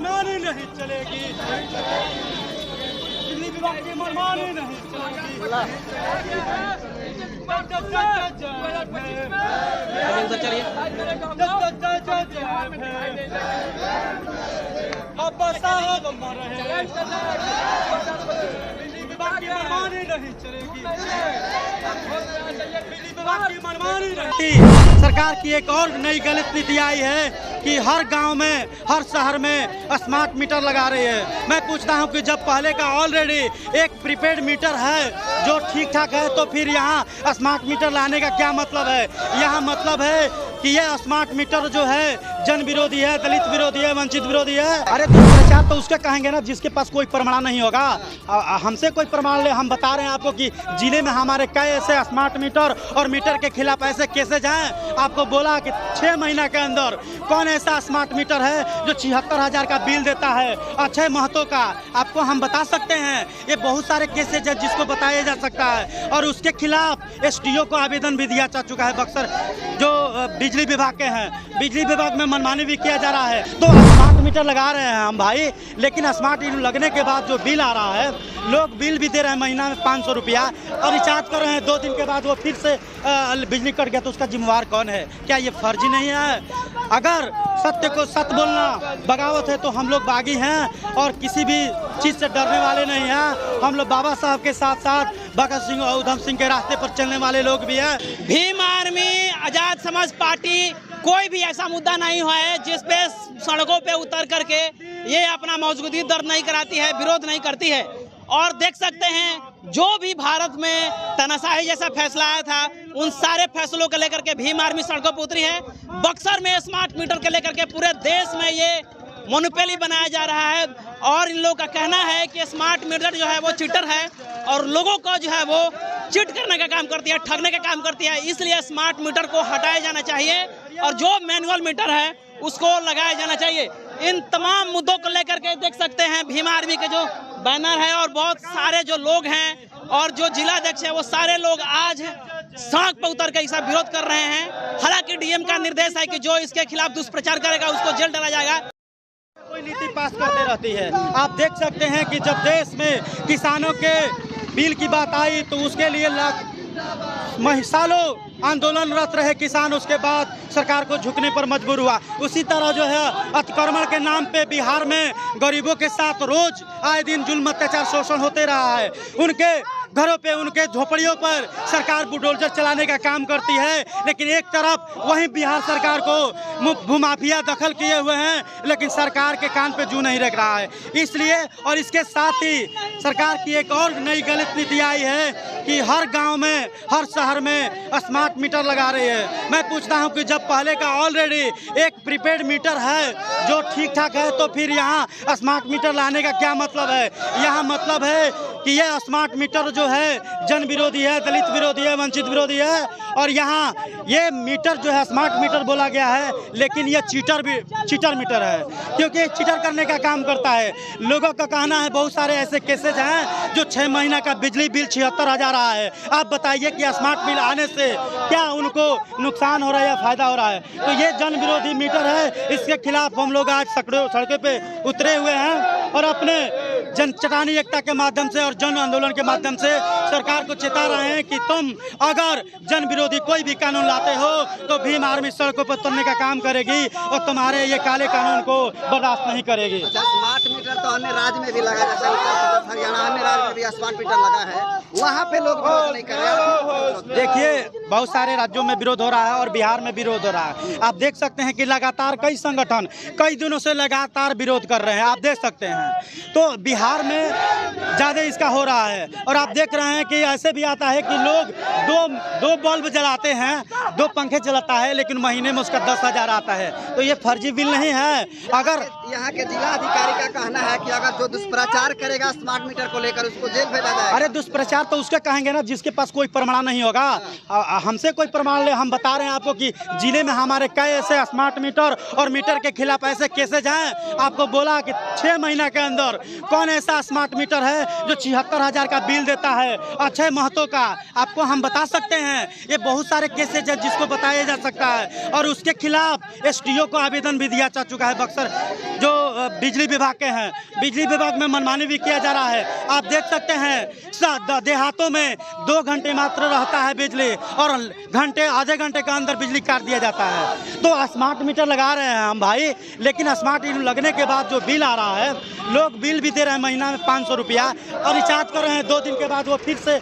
मनमानी नहीं चलेगी, बिजली विभाग की मनमानी नहीं चलेगी। बाबा साहब मर रहे, बिजली विभाग की मनमानी नहीं चलेगी, बिजली विभाग की मनमानी नहीं। सरकार की एक और नई गलत नीति आई है कि हर गांव में, हर शहर में स्मार्ट मीटर लगा रही है। मैं पूछता हूं कि जब पहले का ऑलरेडी एक प्रीपेड मीटर है जो ठीक ठाक है, तो फिर यहाँ स्मार्ट मीटर लाने का क्या मतलब है? यहाँ मतलब है कि यह स्मार्ट मीटर जो है जन विरोधी है, दलित विरोधी है, वंचित विरोधी है। अरे भ्रष्टाचार तो उसका कहेंगे ना जिसके पास कोई प्रमाण नहीं होगा। हमसे कोई प्रमाण ले, हम बता रहे हैं आपको कि जिले में हमारे कई ऐसे स्मार्ट मीटर और मीटर के खिलाफ ऐसे केसेज हैं। आपको बोला कि 6 महीना के अंदर कौन ऐसा स्मार्ट मीटर है जो 76,000 का बिल देता है अक्षय महतो का? आपको हम बता सकते हैं। ये बहुत सारे केसेज है जिसको बताया जा सकता है, और उसके खिलाफ SDO को आवेदन भी दिया जा चुका है बक्सर, जो बिजली विभाग के हैं। बिजली विभाग में मनमानी भी किया जा रहा है। तो स्मार्ट मीटर लगा रहे हैं हम भाई, लेकिन स्मार्ट मीटर लगने के बाद जो बिल आ रहा है, लोग बिल भी दे रहे हैं महीना में 500 रुपया, और रिचार्ज कर रहे हैं 2 दिन के बाद वो फिर से बिजली कट गया, तो उसका जिम्मेवार कौन है? क्या ये फर्जी नहीं है? अगर सत्य को सत्य बोलना बगावत है तो हम लोग बागी हैं और किसी भी चीज़ से डरने वाले नहीं हैं। हम लोग बाबा साहब के साथ साथ भगत सिंह और उधम सिंह के रास्ते पर चलने वाले लोग भी हैं। भीम आर्मी, आजाद समाज पार्टी, कोई भी ऐसा मुद्दा नहीं हुआ है जिस पे सड़कों पे उतर करके ये अपना मौजूदगी दर्ज नहीं कराती है, विरोध नहीं करती है। और देख सकते हैं जो भी भारत में तानाशाही जैसा फैसला आया था, उन सारे फैसलों को लेकर के भीम आर्मी सड़कों पर उतरी है। बक्सर में स्मार्ट मीटर को लेकर के पूरे देश में ये मोनोपोली बनाया जा रहा है, और इन लोगों का कहना है कि स्मार्ट मीटर जो है वो चीटर है और लोगों को जो है वो चीट करने का काम करती है, ठगने का काम करती है। इसलिए स्मार्ट मीटर को हटाया जाना चाहिए और जो मैनुअल मीटर है उसको लगाया जाना चाहिए। इन तमाम मुद्दों को लेकर के देख सकते हैं भीम आर्मी के जो बैनर है और बहुत सारे जो लोग हैं और जो जिलाध्यक्ष है वो सारे लोग आज सड़क पर उतर कर इसका विरोध कर रहे हैं। हालांकि DM का निर्देश है कि जो इसके खिलाफ दुष्प्रचार करेगा उसको जेल डाला जाएगा। कोई नीति पास करते रहती है। आप देख सकते हैं कि जब देश में किसानों के बिल की बात आई तो उसके लिए सालों आंदोलनरत रहे किसान, उसके बाद सरकार को झुकने पर मजबूर हुआ। उसी तरह जो है अतिक्रमण के नाम पे बिहार में गरीबों के साथ रोज आए दिन जुल्म, अत्याचार, शोषण होते रहा है। उनके घरों पे, उनके झोपड़ियों पर सरकार बुलडोजर चलाने का काम करती है, लेकिन एक तरफ वहीं बिहार सरकार को भूमाफिया दखल किए हुए हैं, लेकिन सरकार के कान पे जू नहीं रख रहा है। इसलिए और इसके साथ ही सरकार की एक और नई गलत नीति आई है कि हर गांव में, हर शहर में स्मार्ट मीटर लगा रही है। मैं पूछता हूं कि जब पहले का ऑलरेडी एक प्रीपेड मीटर है जो ठीक ठाक है, तो फिर यहाँ स्मार्ट मीटर लाने का क्या मतलब है? यहाँ मतलब है कि यह स्मार्ट मीटर जो है जन विरोधी है, दलित विरोधी है, वंचित विरोधी है, और यहाँ ये मीटर जो है स्मार्ट मीटर बोला गया है, लेकिन ये चीटर मीटर है, क्योंकि चीटर करने का काम करता है। लोगों का कहना है बहुत सारे ऐसे केसेज हैं जो 6 महीना का बिजली बिल 76,000 आ है। आप बताइए कि स्मार्ट बिल आने से क्या उनको नुकसान हो रहा है या फायदा हो रहा है? तो ये जन विरोधी मीटर है, इसके खिलाफ हम लोग आज सड़कों पे उतरे हुए हैं और अपने जन चटानी एकता के माध्यम से और जन आंदोलन के माध्यम से सरकार को चेता रहे हैं कि तुम अगर जन विरोधी कोई भी कानून लाते हो तो भीम आर्मी सड़कों पर उतरने का काम करेगी और तुम्हारे ये काले कानून को बर्दाश्त नहीं करेगी। अच्छा, स्मार्ट मीटर तो अन्य राज्य में भी लगा, जैसे उत्तर प्रदेश, हरियाणा, अन्य राज्य में भी स्मार्ट मीटर लगा है, वहाँ पे लोग विरोध नहीं कर रहे। देखिए बहुत सारे राज्यों में विरोध हो रहा है और बिहार में विरोध हो रहा है। आप देख सकते हैं कि लगातार कई संगठन कई दिनों से लगातार विरोध कर रहे हैं, आप देख सकते हैं। तो बिहार में ज़्यादा इसका हो रहा है और आप देख रहे हैं कि ऐसे भी आता है कि लोग दो बल्ब जलाते हैं, 2 पंखे चलाता है, लेकिन महीने में उसका 10,000 आता है। तो ये फर्जी बिल नहीं है। अगर यहाँ के जिला अधिकारी का कहना है कि अगर जो दुष्प्रचार करेगा स्मार्ट मीटर को लेकर उसको जेल भेजा जाएगा? अरे दुष्प्रचार तो उसके कहेंगे ना जिसके पास कोई प्रमाण नहीं होगा। हमसे कोई प्रमाण ले, हम बता रहे हैं आपको कि जिले में हमारे कई ऐसे स्मार्ट मीटर और मीटर के खिलाफ ऐसे केसेज हैं। आपको बोला कि 6 महीना के अंदर कौन ऐसा स्मार्ट मीटर है जो 76,000 का बिल देता है अक्षय महतो का, आपको हम बता सकते हैं। ये बहुत सारे केसेज है जिसको बताया जा सकता है और उसके खिलाफ SDO को आवेदन भी दिया जा चुका है बक्सर, जो बिजली विभाग के हैं। बिजली विभाग में मनमानी भी किया जा रहा है। आप देख सकते हैं देहातों में 2 घंटे मात्र रहता है बिजली और आधे घंटे के अंदर बिजली काट दिया जाता है। तो स्मार्ट मीटर लगा रहे हैं हम भाई, लेकिन स्मार्ट मीटर लगने के बाद जो बिल आ रहा है, लोग बिल भी दे रहे हैं महीना में 500 रुपया और रिचार्ज कर रहे हैं। 2 दिन के बाद वो फिर से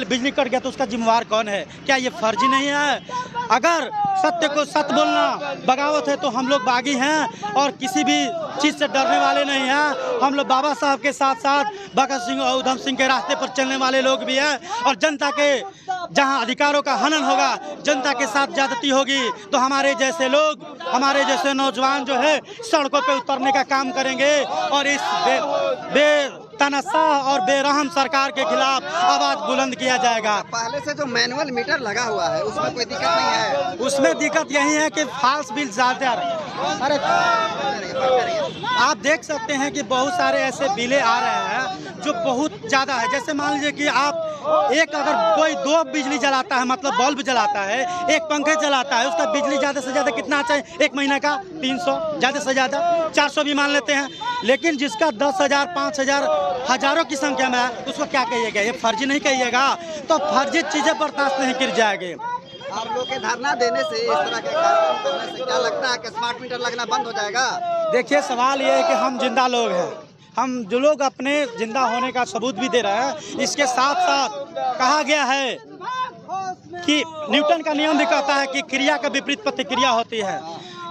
बिजली कट गया तो उसका जिम्मेवार कौन है? क्या ये फर्जी नहीं है? अगर सत्य को सत्य बोलना बगावत है तो हम लोग बागी हैं और किसी भी चीज़ से डरने वाले नहीं हैं। हम लोग बाबा साहब के साथ साथ भगत सिंह और उधम सिंह के रास्ते पर चलने वाले लोग भी हैं और जनता के जहां अधिकारों का हनन होगा, जनता के साथ ज्यादती होगी तो हमारे जैसे लोग, हमारे जैसे नौजवान जो है सड़कों पे उतरने का काम करेंगे और इस बेतनसा और बेरहम सरकार के खिलाफ आवाज बुलंद किया जाएगा। पहले से जो मैनुअल मीटर लगा हुआ है उसमें कोई दिक्कत नहीं है? उसमें दिक्कत यही है कि फाल्स बिल ज्यादा। अरे आप देख सकते हैं कि बहुत सारे ऐसे बिलें आ रहे हैं जो बहुत ज़्यादा है। जैसे मान लीजिए कि आप अगर कोई 2 बिजली जलाता है, मतलब बल्ब जलाता है, 1 पंखे जलाता है, उसका बिजली ज़्यादा से ज़्यादा कितना चाहिए? 1 महीने का 300, ज़्यादा से ज़्यादा 400 भी मान लेते हैं। लेकिन जिसका 10,000, 5,000, हज़ारों की संख्या में है उसको क्या कहिएगा? ये फर्जी नहीं कहिएगा। तो फर्जी चीज़ें बर्दाश्त नहीं की जाएगी। आप लोग के धरना देने से, इस तरह के कार्यक्रम करने से क्या लगता है कि स्मार्ट मीटर लगना बंद हो जाएगा? देखिए, सवाल ये है कि हम जिंदा लोग हैं, हम जो लोग अपने जिंदा होने का सबूत भी दे रहे हैं। इसके साथ साथ कहा गया है कि न्यूटन का नियम भी कहता है कि क्रिया का विपरीत प्रतिक्रिया होती है।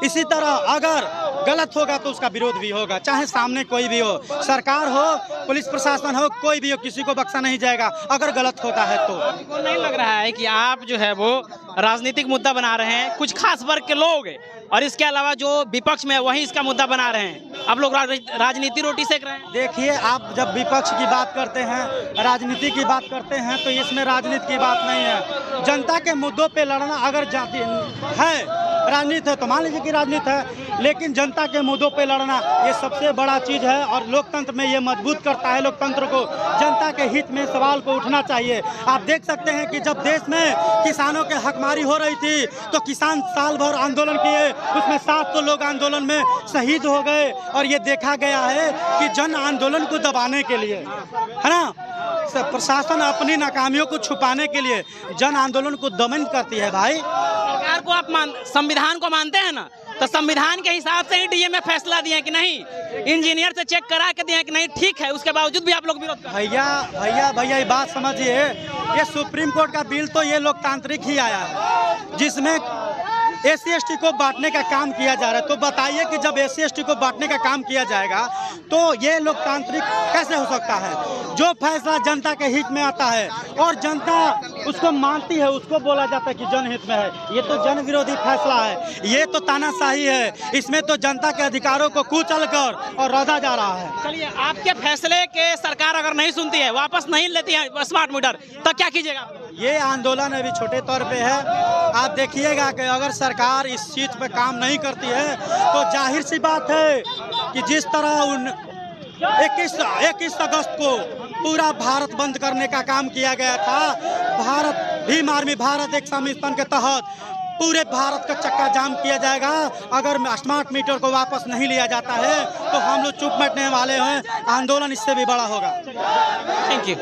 इसी तरह अगर गलत होगा तो उसका विरोध भी होगा, चाहे सामने कोई भी हो, सरकार हो, पुलिस प्रशासन हो, कोई भी हो, किसी को बख्शा नहीं जाएगा अगर गलत होता है तो। आपको नहीं लग रहा है कि आप जो है वो राजनीतिक मुद्दा बना रहे हैं? कुछ खास वर्ग के लोग और इसके अलावा जो विपक्ष में वही इसका मुद्दा बना रहे हैं। आप लोग राजनीति रोटी सेक रहे हैं। देखिए, आप जब विपक्ष की बात करते हैं, राजनीति की बात करते हैं तो इसमें राजनीति की बात नहीं है। जनता के मुद्दों पे लड़ना अगर जाती है, राजनीति है तो मान लीजिए कि राजनीति है, लेकिन जनता के मुद्दों पे लड़ना ये सबसे बड़ा चीज़ है और लोकतंत्र में ये मजबूत करता है। लोकतंत्र को जनता के हित में सवाल को उठना चाहिए। आप देख सकते हैं कि जब देश में किसानों के हकमारी हो रही थी तो किसान साल भर आंदोलन किए, उसमें 700 लोग आंदोलन में शहीद हो गए और ये देखा गया है कि जन आंदोलन को दबाने के लिए, है ना, प्रशासन अपनी नाकामियों को छुपाने के लिए जन आंदोलन को दमन करती है। भाई, सरकार को आप संविधान को मानते हैं ना, तो संविधान के हिसाब से ही डीएम में फैसला दिए कि नहीं, इंजीनियर से चेक करा के दिए कि नहीं ठीक है, उसके बावजूद भी आप लोग विरोध कर। भैया ये बात समझिए, ये सुप्रीम कोर्ट का बिल तो ये लोकतांत्रिक ही आया है जिसमें SC/ST को बांटने का काम किया जा रहा है। तो बताइए कि जब SC/ST को बांटने का काम किया जाएगा तो ये लोकतांत्रिक कैसे हो सकता है? जो फैसला जनता के हित में आता है और जनता उसको मानती है, उसको बोला जाता है कि जनहित में है। ये तो जन विरोधी फैसला है, ये तो तानाशाही है। इसमें तो जनता के अधिकारों को कुचल कर और रौदा जा रहा है। चलिए, आपके फैसले के सरकार अगर नहीं सुनती है, वापस नहीं लेती है स्मार्ट मीटर, तो क्या कीजिएगा? ये आंदोलन अभी छोटे तौर पे है। आप देखिएगा कि अगर सरकार इस चीज़ पे काम नहीं करती है तो जाहिर सी बात है कि जिस तरह 21 अगस्त को पूरा भारत बंद करने का काम किया गया था, भीम आर्मी भारत एक सम्मेलन के तहत पूरे भारत का चक्का जाम किया जाएगा। अगर स्मार्ट मीटर को वापस नहीं लिया जाता है तो हम लोग चुप बैठने वाले हैं, आंदोलन इससे भी बड़ा होगा। Thank you.